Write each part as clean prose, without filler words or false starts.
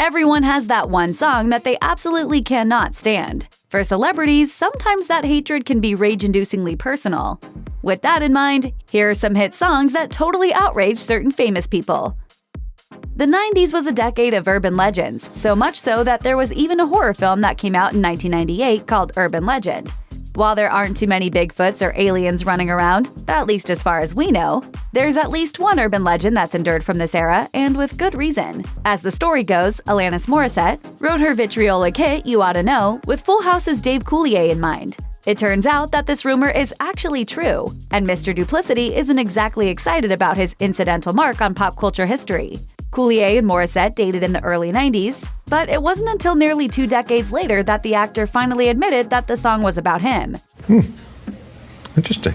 Everyone has that one song that they absolutely cannot stand. For celebrities, sometimes that hatred can be rage-inducingly personal. With that in mind, here are some hit songs that totally outrage certain famous people. The 90s was a decade of urban legends, so much so that there was even a horror film that came out in 1998 called Urban Legend. While there aren't too many Bigfoots or aliens running around, at least as far as we know, there's at least one urban legend that's endured from this era, and with good reason. As the story goes, Alanis Morissette wrote her vitriolic hit You Oughta Know with Full House's Dave Coulier in mind. It turns out that this rumor is actually true, and Mr. Duplicity isn't exactly excited about his incidental mark on pop culture history. Coulier and Morissette dated in the early 90s, but it wasn't until nearly 2 decades later that the actor finally admitted that the song was about him. Interesting.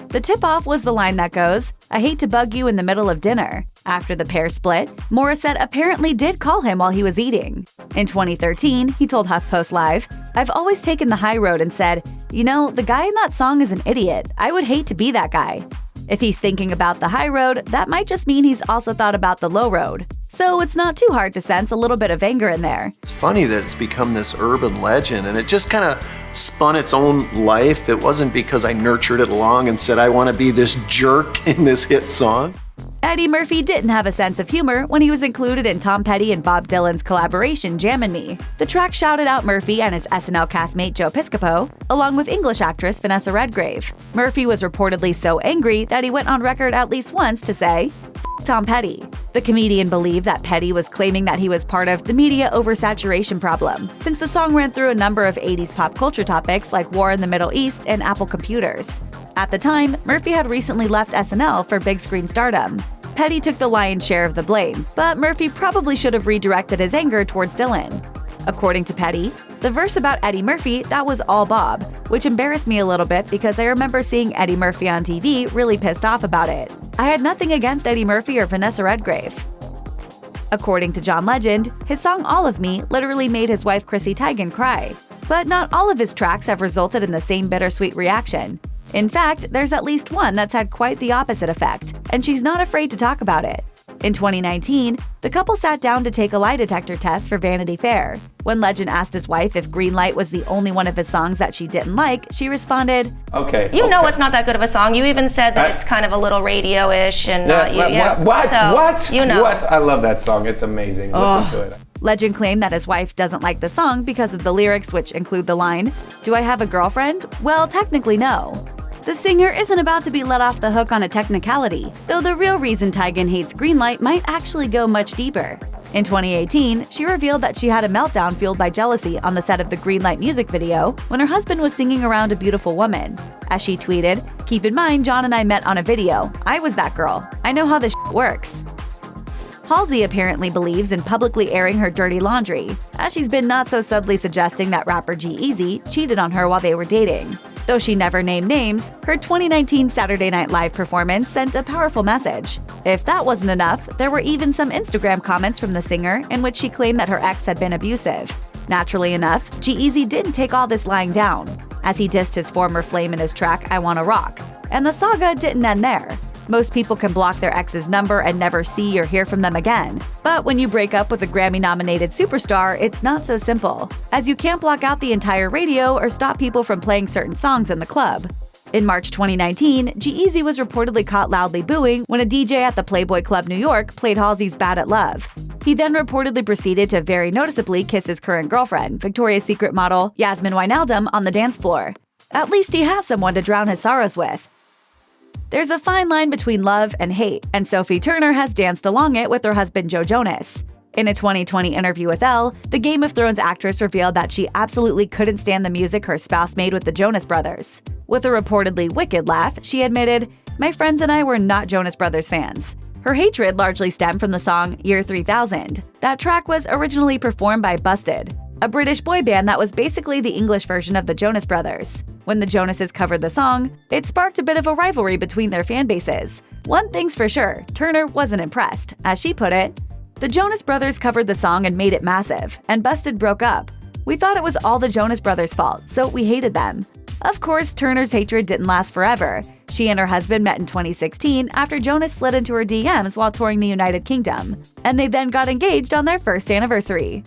The tip-off was the line that goes, "I hate to bug you in the middle of dinner." After the pair split, Morissette apparently did call him while he was eating. In 2013, he told HuffPost Live, "I've always taken the high road and said, you know, the guy in that song is an idiot. I would hate to be that guy." If he's thinking about the high road, that might just mean he's also thought about the low road. So it's not too hard to sense a little bit of anger in there. It's funny that it's become this urban legend, and it just kind of spun its own life. It wasn't because I nurtured it along and said I want to be this jerk in this hit song. Eddie Murphy didn't have a sense of humor when he was included in Tom Petty and Bob Dylan's collaboration Jammin Me. The track shouted out Murphy and his SNL castmate Joe Piscopo, along with English actress Vanessa Redgrave. Murphy was reportedly so angry that he went on record at least once to say, "F Tom Petty." The comedian believed that Petty was claiming that he was part of the media oversaturation problem, since the song ran through a number of 80s pop culture topics like war in the Middle East and Apple computers. At the time, Murphy had recently left SNL for big screen stardom. Petty took the lion's share of the blame, but Murphy probably should have redirected his anger towards Dylan. According to Petty, the verse about Eddie Murphy, that was all Bob, which embarrassed me a little bit because I remember seeing Eddie Murphy on TV really pissed off about it. I had nothing against Eddie Murphy or Vanessa Redgrave. According to John Legend, his song All of Me literally made his wife Chrissy Teigen cry. But not all of his tracks have resulted in the same bittersweet reaction. In fact, there's at least one that's had quite the opposite effect, and she's not afraid to talk about it. In 2019, the couple sat down to take a lie detector test for Vanity Fair. When Legend asked his wife if Green Light was the only one of his songs that she didn't like, she responded, You know it's not that good of a song. You even said that it's kind of a little radio-ish and not you. What? You know. What? I love that song. It's amazing. Listen to it. Legend claimed that his wife doesn't like the song because of the lyrics, which include the line, "Do I have a girlfriend? Well, technically no." The singer isn't about to be let off the hook on a technicality, though the real reason Teigen hates Greenlight might actually go much deeper. In 2018, she revealed that she had a meltdown fueled by jealousy on the set of the Greenlight music video when her husband was singing around a beautiful woman. As she tweeted, "Keep in mind, John and I met on a video. I was that girl. I know how this works." Halsey apparently believes in publicly airing her dirty laundry, as she's been not so subtly suggesting that rapper G-Eazy cheated on her while they were dating. Though she never named names, her 2019 Saturday Night Live performance sent a powerful message. If that wasn't enough, there were even some Instagram comments from the singer in which she claimed that her ex had been abusive. Naturally enough, G-Eazy didn't take all this lying down, as he dissed his former flame in his track I Wanna Rock. And the saga didn't end there. Most people can block their ex's number and never see or hear from them again. But when you break up with a Grammy-nominated superstar, it's not so simple, as you can't block out the entire radio or stop people from playing certain songs in the club. In March 2019, G-Eazy was reportedly caught loudly booing when a DJ at the Playboy Club New York played Halsey's Bad at Love. He then reportedly proceeded to very noticeably kiss his current girlfriend, Victoria's Secret model Yasmin Wijnaldum, on the dance floor. At least he has someone to drown his sorrows with. There's a fine line between love and hate, and Sophie Turner has danced along it with her husband Joe Jonas. In a 2020 interview with Elle, the Game of Thrones actress revealed that she absolutely couldn't stand the music her spouse made with the Jonas Brothers. With a reportedly wicked laugh, she admitted, "My friends and I were not Jonas Brothers fans." Her hatred largely stemmed from the song Year 3000. That track was originally performed by Busted, a British boy band that was basically the English version of the Jonas Brothers. When the Jonases covered the song, it sparked a bit of a rivalry between their fan bases. One thing's for sure, Turner wasn't impressed. As she put it, "The Jonas Brothers covered the song and made it massive, and Busted broke up. We thought it was all the Jonas Brothers' fault, so we hated them. Of course, Turner's hatred didn't last forever. She and her husband met in 2016 after Jonas slid into her DMs while touring the United Kingdom, and they then got engaged on their first anniversary.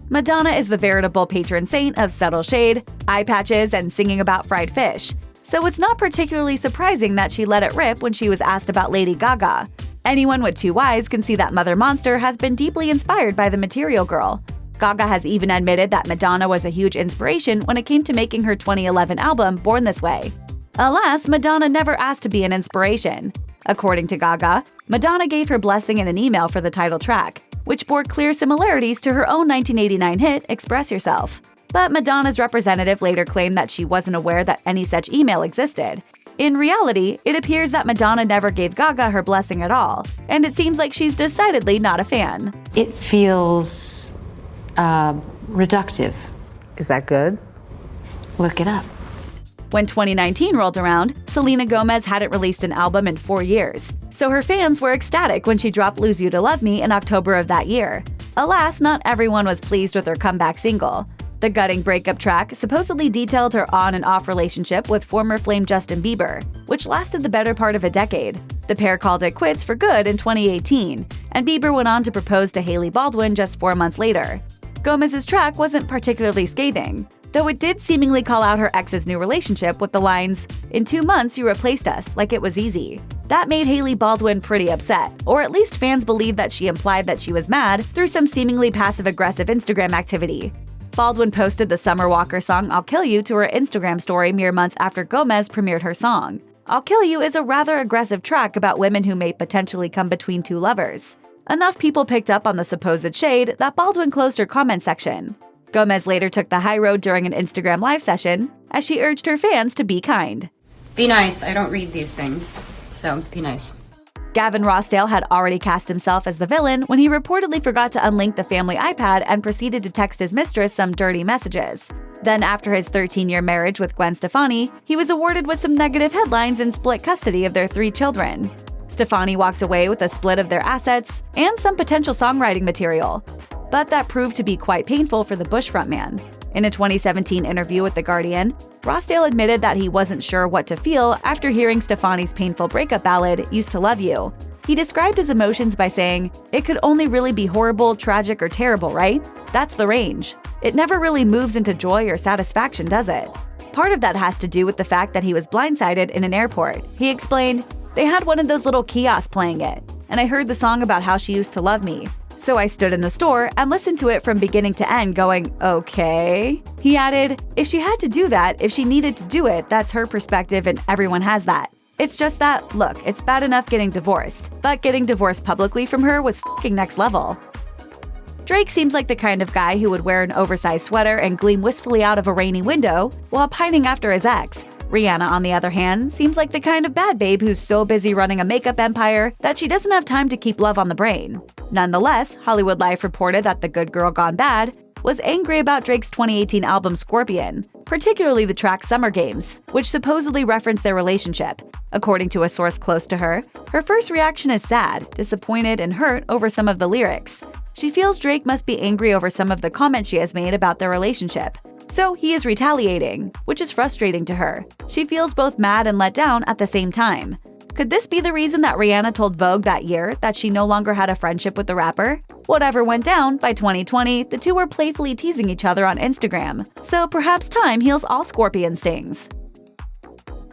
Madonna is the veritable patron saint of subtle shade, eye patches, and singing about fried fish, so it's not particularly surprising that she let it rip when she was asked about Lady Gaga. Anyone with 2 eyes can see that Mother Monster has been deeply inspired by the Material Girl. Gaga has even admitted that Madonna was a huge inspiration when it came to making her 2011 album Born This Way. Alas, Madonna never asked to be an inspiration. According to Gaga, Madonna gave her blessing in an email for the title track, which bore clear similarities to her own 1989 hit Express Yourself. But Madonna's representative later claimed that she wasn't aware that any such email existed. In reality, it appears that Madonna never gave Gaga her blessing at all, and it seems like she's decidedly not a fan. It feels reductive. Is that good? Look it up. When 2019 rolled around, Selena Gomez hadn't released an album in 4 years, so her fans were ecstatic when she dropped Lose You to Love Me in October of that year. Alas, not everyone was pleased with her comeback single. The gutting breakup track supposedly detailed her on and off relationship with former Flame Justin Bieber, which lasted the better part of a decade. The pair called it quits for good in 2018, and Bieber went on to propose to Hailey Baldwin just 4 months later. Gomez's track wasn't particularly scathing, though it did seemingly call out her ex's new relationship with the lines, "In 2 months you replaced us, like it was easy." That made Hailey Baldwin pretty upset, or at least fans believed that she implied that she was mad through some seemingly passive-aggressive Instagram activity. Baldwin posted the Summer Walker song I'll Kill You to her Instagram story mere months after Gomez premiered her song. I'll Kill You is a rather aggressive track about women who may potentially come between 2 lovers. Enough people picked up on the supposed shade that Baldwin closed her comment section. Gomez later took the high road during an Instagram live session, as she urged her fans to be kind. Be nice. I don't read these things, so be nice. Gavin Rossdale had already cast himself as the villain when he reportedly forgot to unlink the family iPad and proceeded to text his mistress some dirty messages. Then, after his 13-year marriage with Gwen Stefani, he was awarded with some negative headlines and split custody of their 3 children. Stefani walked away with a split of their assets and some potential songwriting material. But that proved to be quite painful for the Bush frontman. In a 2017 interview with The Guardian, Rossdale admitted that he wasn't sure what to feel after hearing Stefani's painful breakup ballad, Used to Love You. He described his emotions by saying, "It could only really be horrible, tragic, or terrible, right? That's the range. It never really moves into joy or satisfaction, does it?" Part of that has to do with the fact that he was blindsided in an airport. He explained, "They had one of those little kiosks playing it, and I heard the song about how she used to love me. So I stood in the store and listened to it from beginning to end going, okay." He added, "If she had to do that, if she needed to do it, that's her perspective and everyone has that. It's just that, look, it's bad enough getting divorced, but getting divorced publicly from her was f***ing next level." Drake seems like the kind of guy who would wear an oversized sweater and gleam wistfully out of a rainy window while pining after his ex. Rihanna, on the other hand, seems like the kind of bad babe who's so busy running a makeup empire that she doesn't have time to keep love on the brain. Nonetheless, Hollywood Life reported that the good girl gone bad was angry about Drake's 2018 album Scorpion, particularly the track Summer Games, which supposedly referenced their relationship. According to a source close to her, her first reaction is sad, disappointed, and hurt over some of the lyrics. She feels Drake must be angry over some of the comments she has made about their relationship. So he is retaliating, which is frustrating to her. She feels both mad and let down at the same time. Could this be the reason that Rihanna told Vogue that year that she no longer had a friendship with the rapper? Whatever went down, by 2020, the two were playfully teasing each other on Instagram. So perhaps time heals all scorpion stings.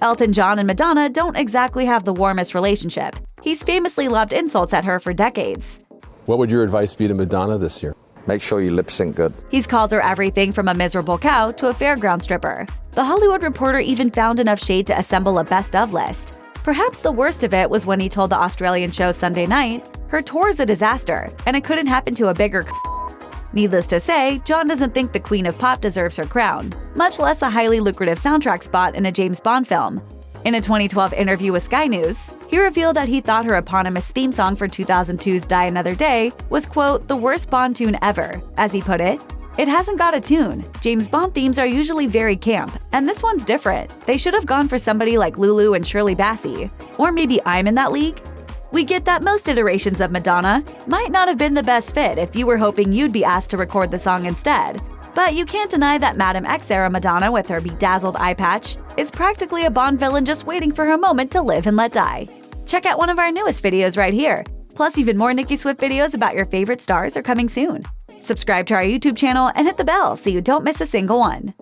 Elton John and Madonna don't exactly have the warmest relationship. He's famously lobbed insults at her for decades. What would your advice be to Madonna this year? Make sure you lip sync good. He's called her everything from a miserable cow to a fairground stripper. The Hollywood Reporter even found enough shade to assemble a best-of list. Perhaps the worst of it was when he told the Australian show Sunday Night, "Her tour is a disaster, and it couldn't happen to a bigger Needless to say, John doesn't think the Queen of Pop deserves her crown, much less a highly lucrative soundtrack spot in a James Bond film. In a 2012 interview with Sky News, he revealed that he thought her eponymous theme song for 2002's Die Another Day was, quote, "the worst Bond tune ever." As he put it, "It hasn't got a tune. James Bond themes are usually very camp, and this one's different. They should have gone for somebody like Lulu and Shirley Bassey. Or maybe I'm in that league." We get that most iterations of Madonna might not have been the best fit if you were hoping you'd be asked to record the song instead. But you can't deny that Madam X-era Madonna with her bedazzled eye patch is practically a Bond villain just waiting for her moment to live and let die. Check out one of our newest videos right here. Plus, even more Nicki Swift videos about your favorite stars are coming soon. Subscribe to our YouTube channel and hit the bell so you don't miss a single one.